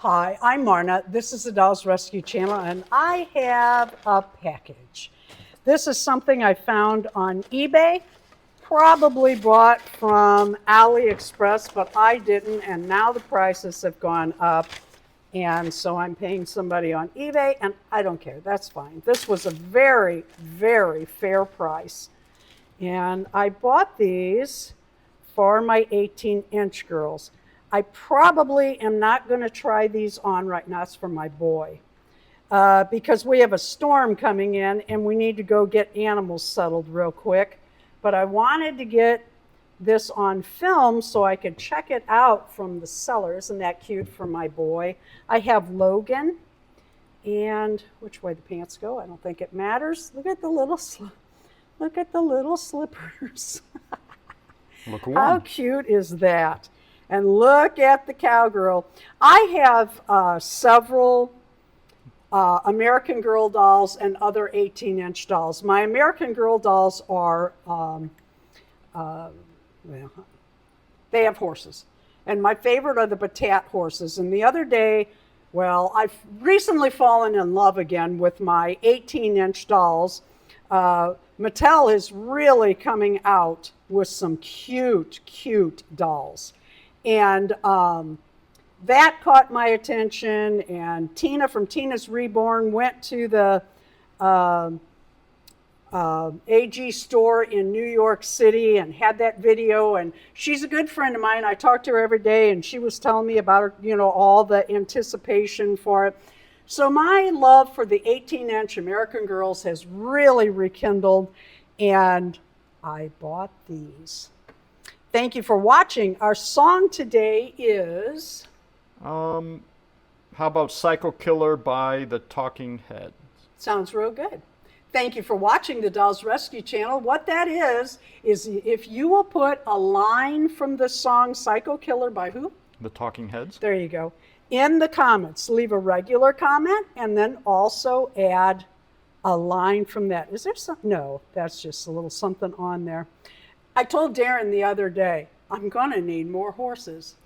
Hi, I'm Marna. This is the Dolls Rescue Channel, and I have a package. This is something I found on eBay, probably bought from AliExpress, but I didn't, and now the prices have gone up, and so I'm paying somebody on eBay, and I don't care. That's fine. This was a very, very fair price, and I bought these for my 18-inch girls. I probably am not going to try these on right now. It's for my boy. Because we have a storm coming in and we need to go get animals settled real quick. But I wanted to get this on film so I could check it out from the seller. Isn't that cute for my boy? I have Logan. And which way the pants go, I don't think it matters. Look at the little slippers. Look How warm. cute is that? And look at the cowgirl. I have several American Girl dolls and other 18-inch dolls. My American Girl dolls are, well, they have horses. And my favorite are the Batat horses. And the other day, well, I've recently fallen in love again with my 18-inch dolls. Mattel is really coming out with some cute, cute dolls. And that caught my attention, and Tina from Tina's Reborn went to the AG store in New York City and had that video, and she's a good friend of mine. I talk to her every day, and she was telling me about her, all the anticipation for it. So my love for the 18-inch American Girls has really rekindled, and I bought these. Thank you for watching. Our song today is... How about Psycho Killer by the Talking Heads? Sounds real good. Thank you for watching the Dolls Rescue Channel. What that is if you will put a line from the song Psycho Killer by who? The Talking Heads? There you go. In the comments, leave a regular comment and then also add a line from that. Is there something? No, that's just a little something on there. I told Darren the other day, I'm going to need more horses.